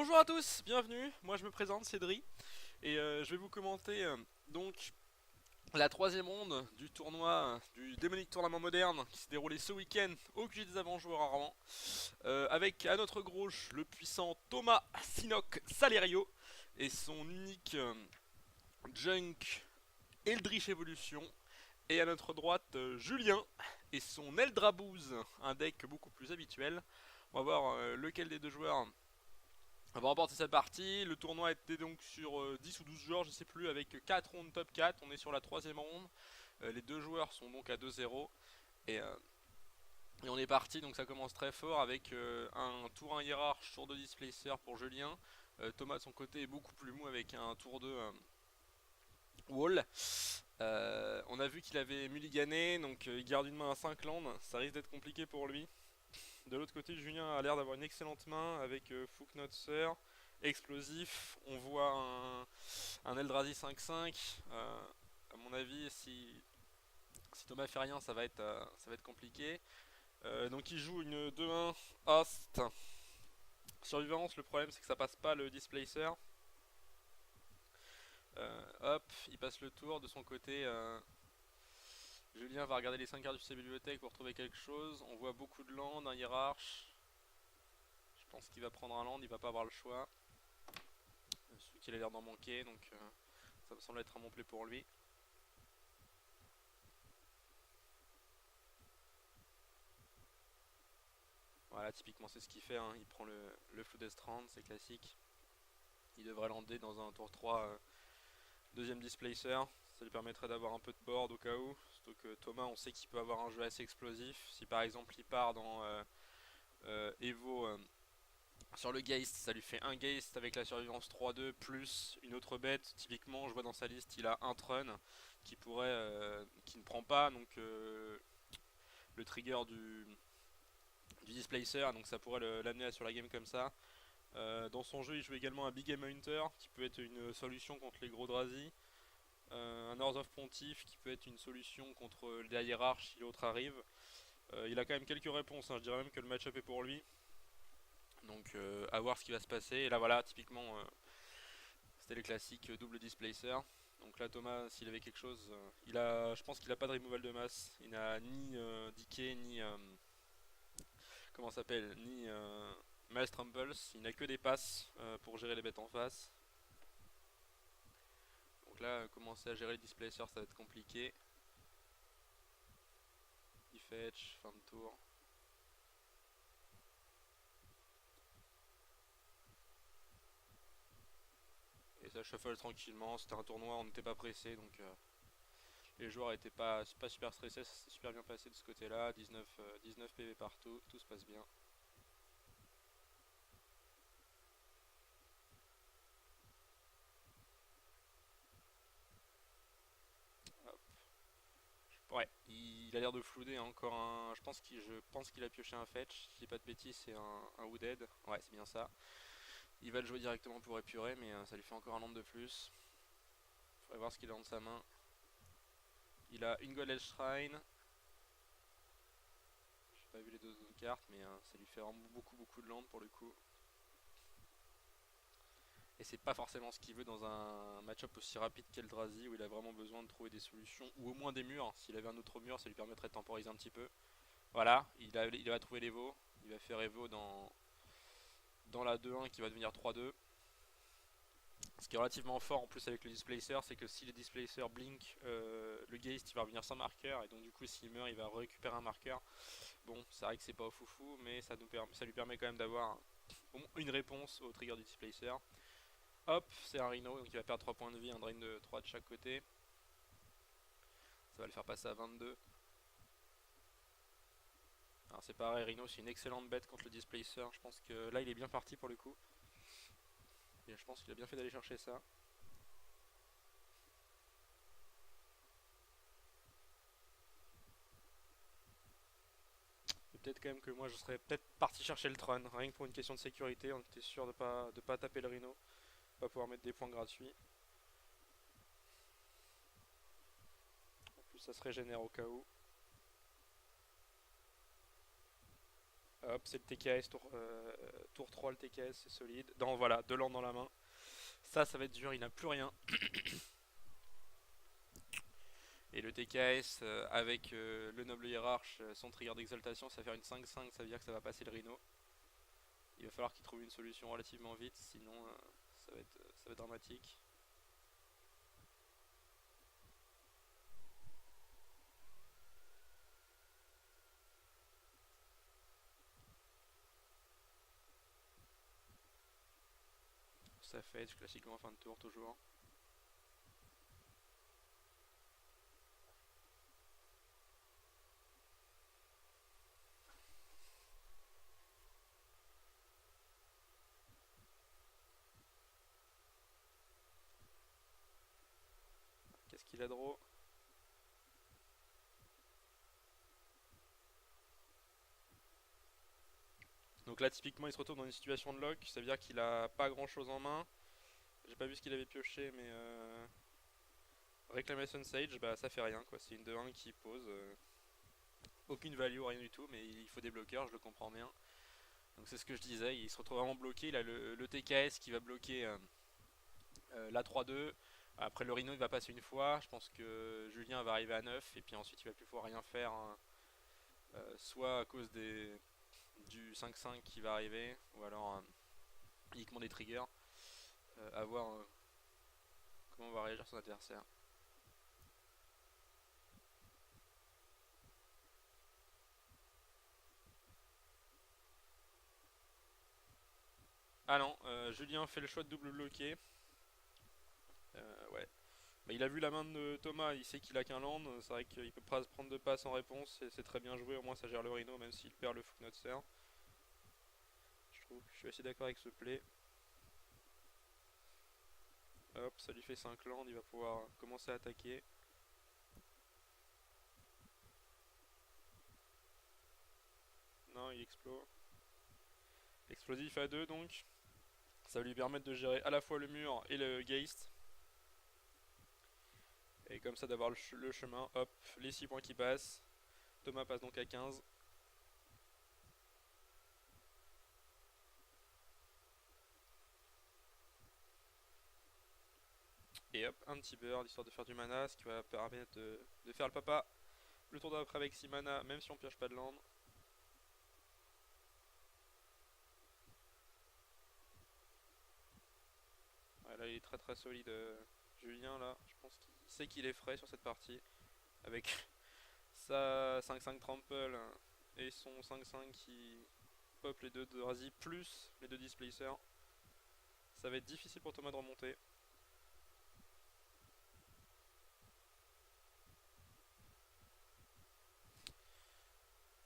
Bonjour à tous, bienvenue, moi je me présente, Cédric, et je vais vous commenter donc la troisième ronde du tournoi, du démonique tournament moderne qui s'est déroulé ce week-end au QG des avant-joueurs à Rouen, avec à notre gauche le puissant Thomas Sinoc Salerio et son unique Junk Eldritch Evolution, et à notre droite Julien et son Eldrabooze, un deck beaucoup plus habituel. On va voir lequel des deux joueurs on va remporter cette partie. Le tournoi était donc sur 10 ou 12 joueurs, je sais plus, avec 4 rondes top 4. On est sur la troisième ronde. Les deux joueurs sont donc à 2-0. Et, euh, et on est parti, donc ça commence très fort avec un tour 1 hiérarche, tour 2 displacer pour Julien. Thomas de son côté est beaucoup plus mou avec un tour 2 wall. On a vu qu'il avait mulligané, donc il garde une main à 5 landes. Ça risque d'être compliqué pour lui. De l'autre côté, Julien a l'air d'avoir une excellente main avec Fouknotser, explosif. On voit un Eldrazi 5-5. À mon avis, si Thomas fait rien, ça va être compliqué. Donc il joue une 2-1 Host. Survivance, le problème c'est que ça passe pas le displacer. Hop, il passe le tour. De son côté, Julien va regarder les 5 cartes de sa bibliothèque pour trouver quelque chose. On voit beaucoup de landes, un hiérarche. Je pense qu'il va prendre un land, il va pas avoir le choix. Celui qui a l'air d'en manquer, donc ça me semble être un bon play pour lui. Voilà, typiquement c'est ce qu'il fait, hein. Il prend le Flooded Strand, c'est classique. Il devrait lander dans un tour 3 deuxième displacer. Ça lui permettrait d'avoir un peu de board au cas où. Surtout que Thomas, on sait qu'il peut avoir un jeu assez explosif. Si par exemple il part dans Evo sur le Geist, ça lui fait un Geist avec la survivance 3-2 plus une autre bête. Typiquement, je vois dans sa liste, il a un Trun qui ne prend pas donc le trigger du displacer, donc ça pourrait l'amener sur la game comme ça. Dans son jeu, il joue également un Big Game Hunter qui peut être une solution contre les gros Drazi. Un Earth of Pontiff qui peut être une solution contre la hiérarche si l'autre arrive. Il a quand même quelques réponses, hein. Je dirais même que le match-up est pour lui. Donc à voir ce qui va se passer. Et là voilà, typiquement c'était les classiques double displacer. Donc là Thomas, s'il avait quelque chose, je pense qu'il a pas de removal de masse. Il n'a ni Decay, ni comment ça s'appelle, ni Maelstrumbles. Il n'a que des passes pour gérer les bêtes en face. Donc là, commencer à gérer les displacers, ça va être compliqué. Il fetch, fin de tour. Et ça shuffle tranquillement, c'était un tournoi, on n'était pas pressé, donc les joueurs n'étaient pas super stressés, ça s'est super bien passé de ce côté-là. 19 PV partout, tout se passe bien. Hop. Ouais, il a l'air de flouder encore un. Je pense qu'il a pioché un fetch. Si je dis pas de bêtises, c'est un Woodhead. Ouais, c'est bien ça. Il va le jouer directement pour épurer, mais ça lui fait encore un land de plus. Faudrait voir ce qu'il a dans sa main. Il a une Golden Shrine. J'ai pas vu les deux autres cartes, mais ça lui fait vraiment beaucoup de land pour le coup. Et c'est pas forcément ce qu'il veut dans un match-up aussi rapide qu'Eldrazi où il a vraiment besoin de trouver des solutions ou au moins des murs. S'il avait un autre mur, ça lui permettrait de temporiser un petit peu. Voilà, il va trouver l'Evo. Il va faire Evo dans la 2-1 qui va devenir 3-2. Ce qui est relativement fort en plus avec le displacer, c'est que si le displacer blink, le Geist il va revenir sans marqueur et donc du coup s'il meurt il va récupérer un marqueur. Bon, c'est vrai que c'est pas foufou, mais ça lui permet quand même d'avoir une réponse au trigger du displacer. Hop, c'est un Rhino, donc il va perdre 3 points de vie, un drain de 3 de chaque côté. Ça va le faire passer à 22. Alors c'est pareil, Rhino c'est une excellente bête contre le displacer. Je pense que là il est bien parti pour le coup. Et je pense qu'il a bien fait d'aller chercher ça. Peut-être quand même que moi je serais peut-être parti chercher le Tron, rien que pour une question de sécurité, on était sûr de pas taper le Rhino, pas pouvoir mettre des points gratuits. En plus ça se régénère au cas où. Hop, c'est le TKS, tour 3, le TKS, c'est solide. Voilà, 2 landes dans la main. Ça va être dur, il n'a plus rien. Et le TKS avec le noble hiérarche, son trigger d'exaltation, ça va faire une 5-5, ça veut dire que ça va passer le Rhino. Il va falloir qu'il trouve une solution relativement vite, sinon ça va être dramatique. Ça fait classiquement en fin de tour toujours. Qu'est-ce qu'il a draw? Donc là typiquement il se retrouve dans une situation de lock, ça veut dire qu'il a pas grand chose en main. J'ai pas vu ce qu'il avait pioché mais Reclamation Sage, bah ça fait rien quoi, c'est une 2-1 qui pose. Aucune value, rien du tout, mais il faut des bloqueurs, je le comprends bien. Donc c'est ce que je disais, il se retrouve vraiment bloqué, il a le TKS qui va bloquer la 3-2. Après le Rhino il va passer une fois, je pense que Julien va arriver à 9 et puis ensuite il va plus pouvoir rien faire, hein. Soit à cause du 5-5 qui va arriver, ou alors uniquement des triggers. À voir comment va réagir son adversaire. Ah non, Julien fait le choix de double bloquer. Ouais. Bah, il a vu la main de Thomas, il sait qu'il a qu'un land, c'est vrai qu'il peut pas prendre de passe en réponse, et c'est très bien joué, au moins ça gère le Rhino même s'il perd le Fuknotser. Je suis assez d'accord avec ce play. Hop, ça lui fait 5 lands, il va pouvoir commencer à attaquer. Non, il explose. Explosif à 2 donc. Ça va lui permettre de gérer à la fois le mur et le Geist. Et comme ça d'avoir le chemin, hop, les 6 points qui passent. Thomas passe donc à 15. Et hop, un petit bird histoire de faire du mana, ce qui va permettre de faire le papa le tour d'après avec 6 mana, même si on pioche pas de land. Ouais, là il est très très solide, Julien là, je pense qu'il sait qu'il est frais sur cette partie. Avec sa 5-5 trample et son 5-5 qui pop les deux de Razi plus les deux displacers. Ça va être difficile pour Thomas de remonter.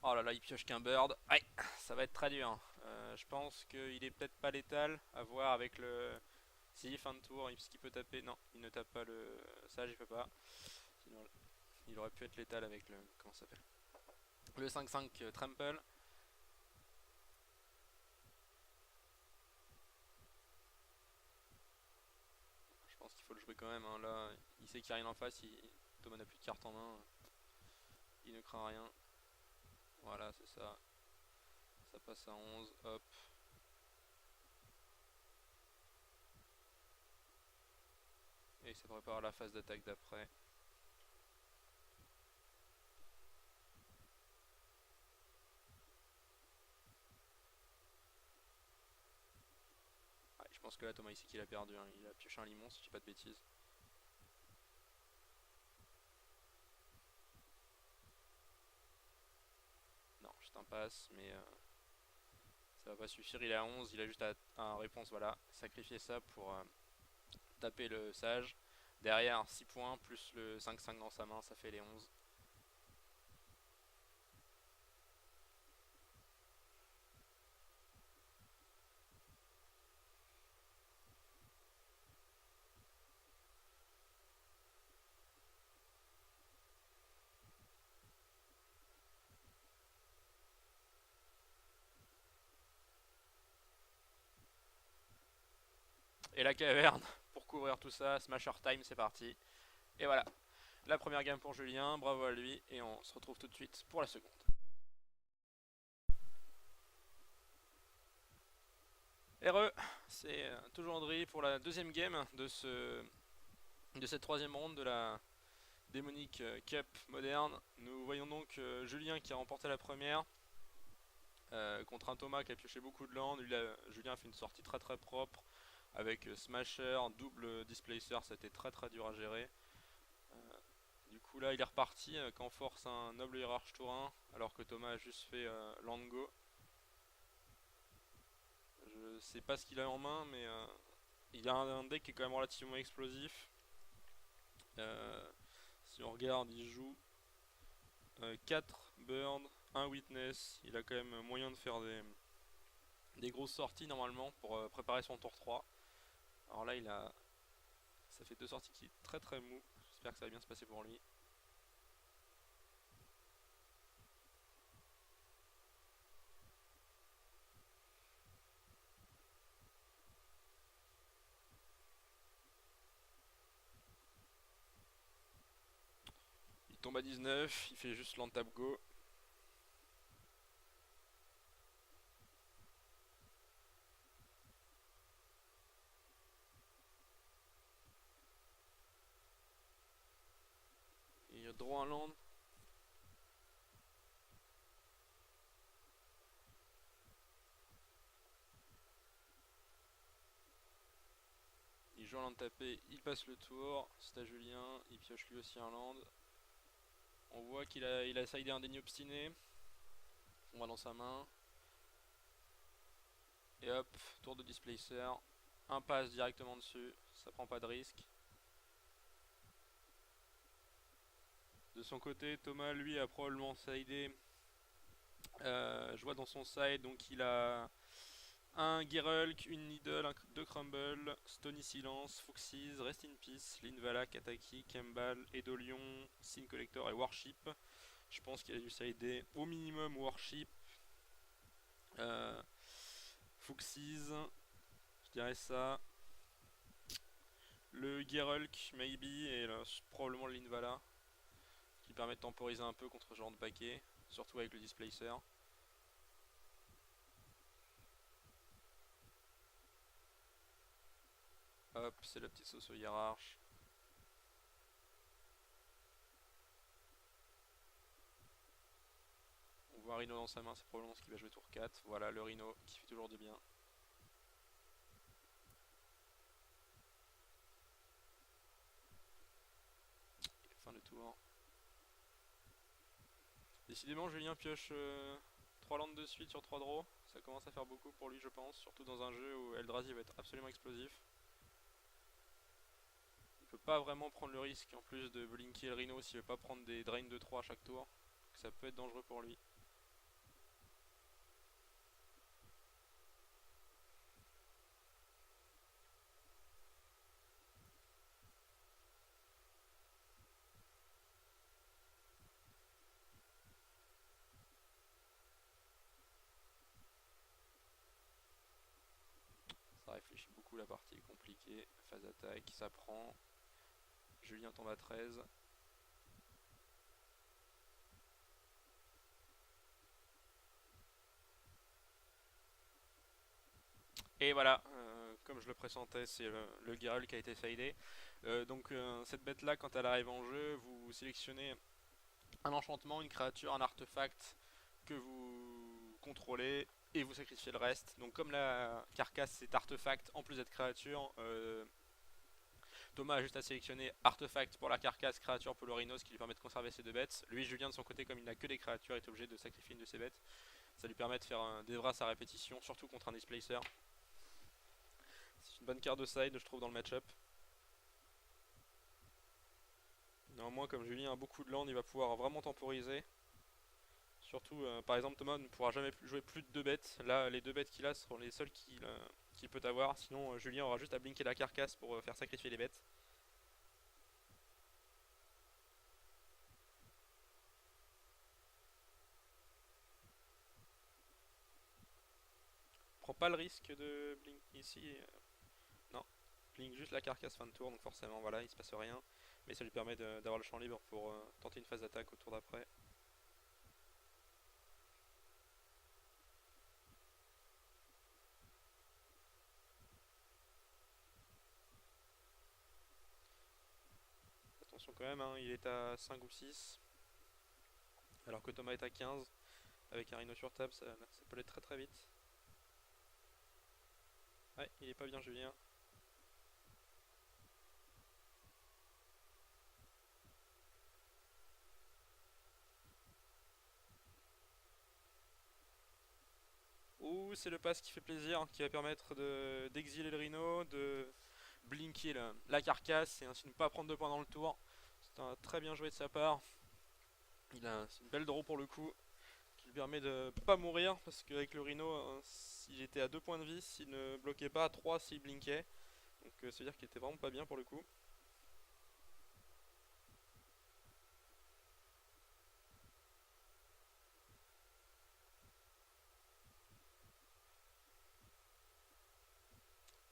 Oh là là, il pioche qu'un bird. Aïe, ça va être très dur. Je pense qu'il est peut-être pas létal. À voir avec le. Si, fin de tour, est-ce qu'il peut taper? Non, il ne tape pas le sage, il peut pas. Sinon, il aurait pu être létal avec le. Comment ça s'appelle? Le 5-5 trample. Je pense qu'il faut le jouer quand même, hein. Là, il sait qu'il n'y a rien en face. Thomas n'a plus de cartes en main. Il ne craint rien. Voilà, c'est ça. Ça passe à 11. Hop. Et il se prépare à la phase d'attaque d'après. Ouais, je pense que là, Thomas, il sait qu'il a perdu, hein. Il a pioché un limon, si je dis pas de bêtises. Non, juste un pass, mais ça va pas suffire. Il est à 11, il a juste un réponse, voilà. Sacrifier ça pour taper le sage. Derrière, 6 points, plus le 5-5 dans sa main, ça fait les 11. Et la caverne, pour couvrir tout ça, Smasher Time, c'est parti. Et voilà, la première game pour Julien, bravo à lui, et on se retrouve tout de suite pour la seconde. RE, c'est toujours André pour la deuxième game de cette troisième ronde de la Demonic Cup moderne. Nous voyons donc Julien qui a remporté la première contre un Thomas qui a pioché beaucoup de land. Julien a fait une sortie très très propre avec Smasher, double Displacer, c'était très dur à gérer. Du coup là il est reparti quand force un noble hiérarche tour 1 alors que Thomas a juste fait land go. Je sais pas ce qu'il a en main mais il a un deck qui est quand même relativement explosif. Si on regarde il joue 4 burn, 1 witness, il a quand même moyen de faire des grosses sorties normalement pour préparer son tour 3. Alors là ça fait deux sorties qui est très mou, j'espère que ça va bien se passer pour lui. Il tombe à 19, il fait juste land tap go. Il a droit un land. Il joue un land tapé, il passe le tour. C'est à Julien, il pioche lui aussi un land. On voit qu'il a sidé un déni obstiné. On va dans sa main. Et hop, tour de displacer. Un pass directement dessus, ça prend pas de risque. De son côté, Thomas lui a probablement sidé. Je vois dans son side, donc il a un Gerulk, une Needle, deux Crumble, Stony Silence, Fuxis, Rest in Peace, Linvala, Kataki, Kembal, Edolion, Sin Collector et Warship. Je pense qu'il a dû sider au minimum Warship, Fuxis, je dirais ça. Le Gerulk, maybe, et probablement le Linvala, qui permet de temporiser un peu contre ce genre de paquet, surtout avec le Displacer. Hop, c'est la petite sauce au hiérarche. On voit un Rhino dans sa main, c'est probablement ce qu'il va jouer tour 4. Voilà le Rhino qui fait toujours du bien. Fin de tour. Décidément Julien pioche 3 landes de suite sur 3 draws. Ça commence à faire beaucoup pour lui je pense, surtout dans un jeu où Eldrazi va être absolument explosif. Il peut pas vraiment prendre le risque en plus de blinker le Rhino s'il veut pas prendre des drains de 3 à chaque tour. Ça peut être dangereux pour lui. Ça réfléchit beaucoup, la partie est compliquée. Phase d'attaque, ça prend. Julien tombe à 13. Et voilà, comme je le pressentais, c'est le Geralt qui a été fadé. Cette bête là, quand elle arrive en jeu, vous sélectionnez un enchantement, une créature, un artefact que vous contrôlez et vous sacrifiez le reste. Donc comme la carcasse c'est artefact en plus d'être créature, Thomas a juste à sélectionner artefact pour la carcasse, créature pour le rhino, ce qui lui permet de conserver ses deux bêtes. Lui Julien de son côté, comme il n'a que des créatures, est obligé de sacrifier une de ses bêtes. Ça lui permet de faire des vras à répétition, surtout contre un displacer. C'est une bonne carte de side je trouve dans le match-up. Néanmoins comme Julien a beaucoup de land, il va pouvoir vraiment temporiser. Surtout, par exemple, Thomas ne pourra jamais jouer plus de 2 bêtes. Là, les 2 bêtes qu'il a seront les seules qu'il peut avoir. Sinon, Julien aura juste à blinker la carcasse pour faire sacrifier les bêtes. Prends pas le risque de blink ici. Non, blink juste la carcasse fin de tour. Donc forcément, voilà, il se passe rien. Mais ça lui permet d'avoir le champ libre pour tenter une phase d'attaque au tour d'après. attention quand même, hein, il est à 5 ou 6, alors que Thomas est à 15. Avec un Rhino sur table, ça peut aller très très vite. Ouais, il est pas bien Julien. Ouh, c'est le pass qui fait plaisir, qui va permettre d'exiler le Rhino, de blinker la carcasse et ainsi ne pas prendre de points dans le tour. C'est un très bien joué de sa part. C'est une belle draw pour le coup, qui lui permet de pas mourir, parce qu'avec le Rhino, s'il était à 2 points de vie, s'il ne bloquait pas, à 3 s'il blinkait. Donc ça veut dire qu'il était vraiment pas bien pour le coup.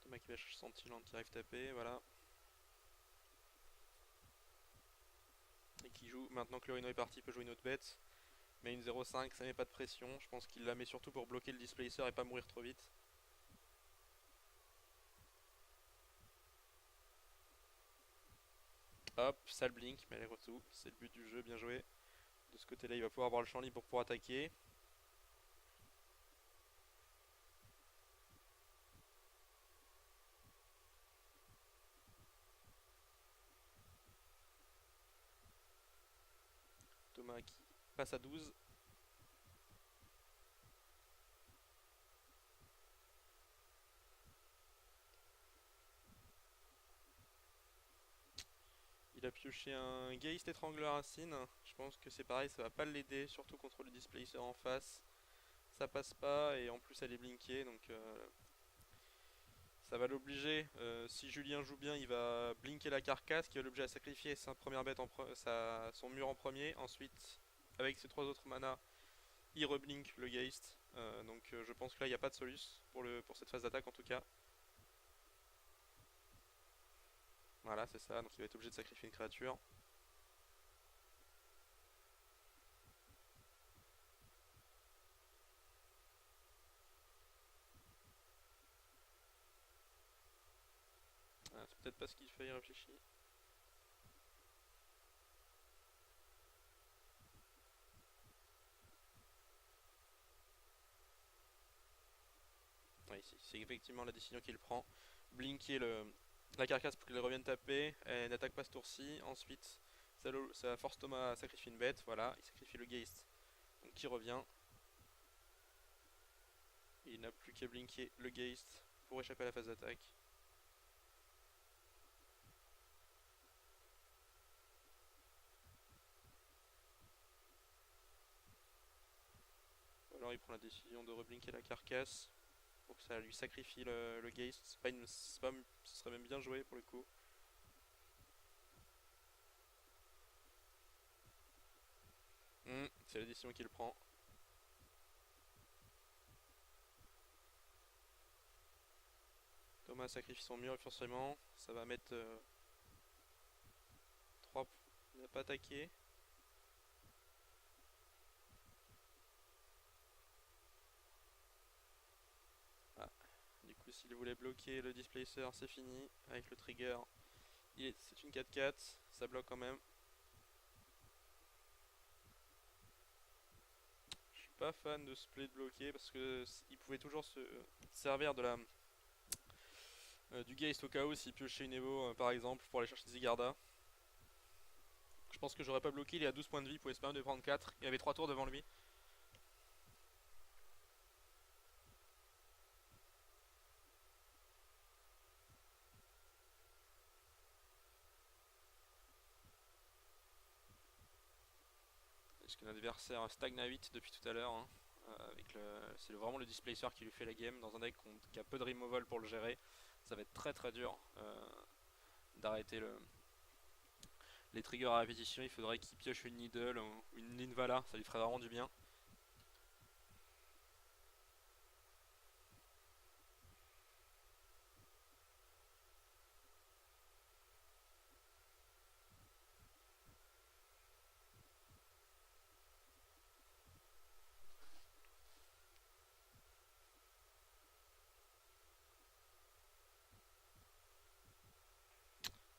Thomas qui va chercher son petit l'anti-rive tapé, voilà. Et qui joue, maintenant que le Rhino est parti, peut jouer une autre bête. Mais une 0,5, ça met pas de pression. Je pense qu'il la met surtout pour bloquer le displacer et pas mourir trop vite. Hop, ça le blink, mais allez retour. C'est le but du jeu, bien joué. De ce côté là, il va pouvoir avoir le champ libre pour pouvoir attaquer. Thomas qui passe à 12. Il a pioché un Geist Étrangleur Racine. Je pense que c'est pareil, ça va pas l'aider, surtout contre le displacer en face. Ça passe pas et en plus elle est blinkée, donc ça va l'obliger. Si Julien joue bien, il va blinker la carcasse, qui va l'obliger à sacrifier sa première bête, son mur en premier. Ensuite, avec ses 3 autres manas, il reblink le Geist. Donc je pense que là il n'y a pas de soluce pour cette phase d'attaque en tout cas. Voilà, c'est ça, donc il va être obligé de sacrifier une créature. Ah, c'est peut-être pas ce qu'il fait, il réfléchit. Ouais, ici, c'est effectivement la décision qu'il prend. Blinker la carcasse pour qu'il revienne taper. Elle n'attaque pas ce tour-ci. Ensuite, ça force Thomas à sacrifier une bête. Voilà, il sacrifie le Geist. Donc qui revient. Il n'a plus qu'à blinker le Geist pour échapper à la phase d'attaque. Alors il prend la décision de reblinker la carcasse pour que ça lui sacrifie le Geist. Ce serait même bien joué pour le coup. C'est la décision qu'il prend. Thomas sacrifie son mur et forcément ça va mettre 3. Il n'a pas attaqué. Ah. Du coup s'il voulait bloquer le displacer c'est fini. Avec le trigger c'est une 4-4. Ça bloque quand même. Je suis pas fan de split bloqué parce que il pouvait toujours se servir du Geist au cas où s'il piochait une Evo par exemple pour aller chercher Zygarde. Je pense que j'aurais pas bloqué, il est à 12 points de vie, il pouvait se permettre de prendre 4. Il y avait 3 tours devant lui. Est-ce que l'adversaire stagne à 8 depuis tout à l'heure hein, c'est vraiment le displacer qui lui fait la game dans un deck qui a peu de removal pour le gérer. Ça va être très très dur d'arrêter les triggers à répétition. Il faudrait qu'il pioche une Needle ou une Linvala, ça lui ferait vraiment du bien.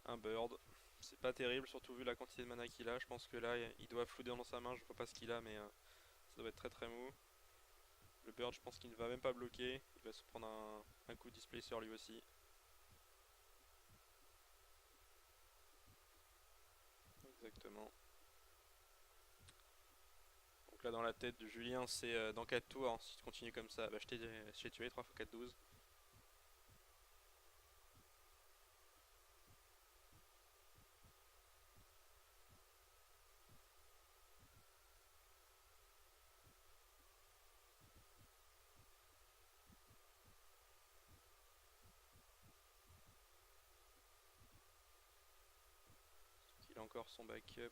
Un bird. C'est pas terrible, surtout vu la quantité de mana qu'il a. Je pense que là, il doit flouder dans sa main. Je vois pas ce qu'il a, mais ça doit être très très mou. Le bird, je pense qu'il ne va même pas bloquer. Il va se prendre un coup de displacer lui aussi. Exactement. Donc là, dans la tête de Julien, c'est dans 4 tours. Si tu continues comme ça, bah, je t'ai tué 3 x 4, 12. Il a encore son backup,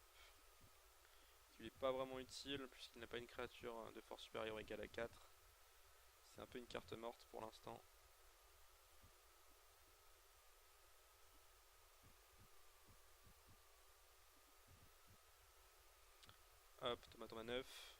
qui n'est pas vraiment utile, puisqu'il n'a pas une créature de force supérieure égale à 4. C'est un peu une carte morte pour l'instant. Hop, tomate à 9.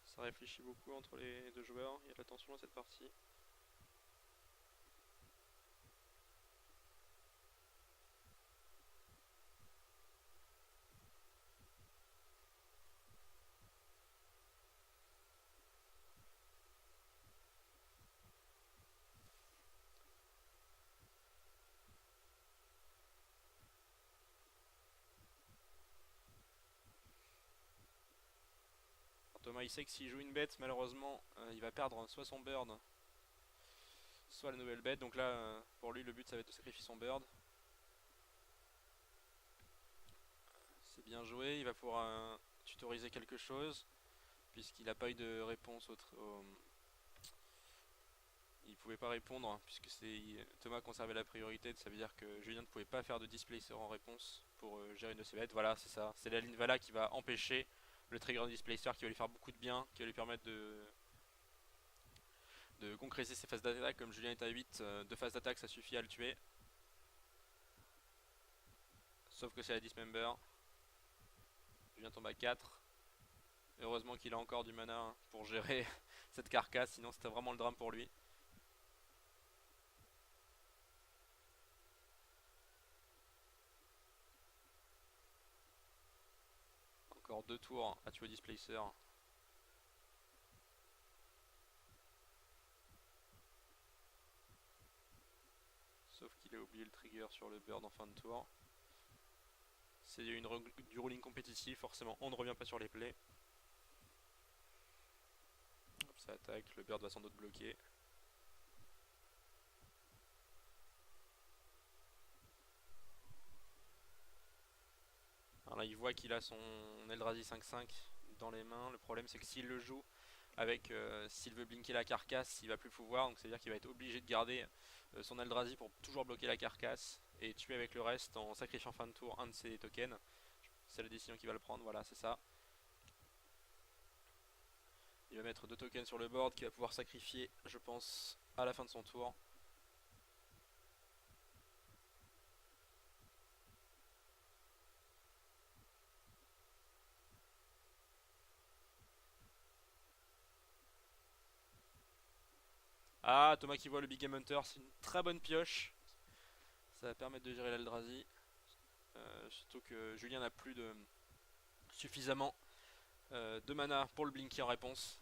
Ça réfléchit beaucoup entre les deux joueurs, il y a de la tension dans cette partie. Thomas il sait que s'il joue une bête, malheureusement, il va perdre soit son bird, soit la nouvelle bête. Donc là, pour lui, le but ça va être de sacrifier son bird. C'est bien joué, il va pouvoir tutoriser quelque chose, puisqu'il n'a pas eu de réponse il pouvait pas répondre, puisque Thomas conservait la priorité, ça veut dire que Julien ne pouvait pas faire de displacer en réponse pour gérer une de ses bêtes. Voilà, c'est ça, c'est la ligne Vala qui va empêcher le trigger displacer, qui va lui faire beaucoup de bien, qui va lui permettre de concrétiser ses phases d'attaque. Comme Julien est à 8, 2 phases d'attaque ça suffit à le tuer. Sauf que c'est la dismember. Julien tombe à 4. Heureusement qu'il a encore du mana pour gérer cette carcasse, sinon c'était vraiment le drame pour lui. Encore 2 tours à tuer displacer. Sauf qu'il a oublié le trigger sur le bird en fin de tour. C'est du rolling compétitif, forcément on ne revient pas sur les plays. Hop, ça attaque, le bird va sans doute bloquer. Alors là il voit qu'il a son Eldrazi 5-5 dans les mains. Le problème c'est que s'il le joue avec, s'il veut blinker la carcasse, il va plus pouvoir, donc c'est à dire qu'il va être obligé de garder son Eldrazi pour toujours bloquer la carcasse et tuer avec le reste en sacrifiant fin de tour un de ses tokens. C'est la décision qu'il va le prendre, voilà c'est ça. Il va mettre 2 tokens sur le board qu'il va pouvoir sacrifier, je pense, à la fin de son tour. Ah, Thomas qui voit le Big Game Hunter, c'est une très bonne pioche. Ça va permettre de gérer l'Eldrazi. Surtout que Julien n'a plus suffisamment de mana pour le blinker en réponse.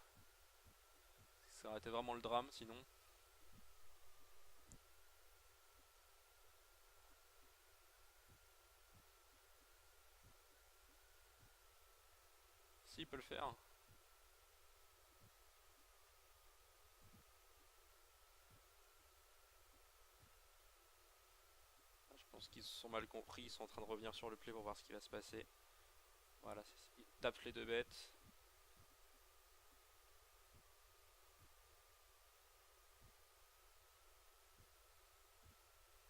Ça aurait été vraiment le drame sinon. Si, il peut le faire. Je pense qu'ils se sont mal compris, ils sont en train de revenir sur le play pour voir ce qui va se passer. Voilà, il tape les 2 bêtes.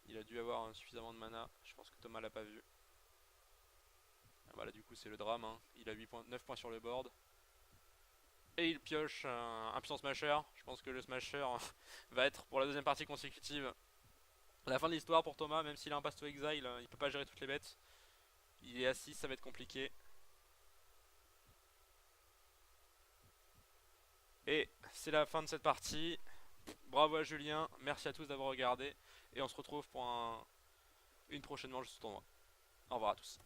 Il a dû avoir suffisamment de mana, je pense que Thomas l'a pas vu. Voilà, du coup c'est le drame, hein. Il a 9 points sur le board. Et et il pioche un puissant smasher. Je pense que le smasher va être pour la deuxième partie consécutive la fin de l'histoire pour Thomas, même s'il a un pass to exile, il peut pas gérer toutes les bêtes. Il est à 6, ça va être compliqué. Et c'est la fin de cette partie. Bravo à Julien, merci à tous d'avoir regardé. Et on se retrouve pour une prochaine manche de ce tournoi. Au revoir à tous.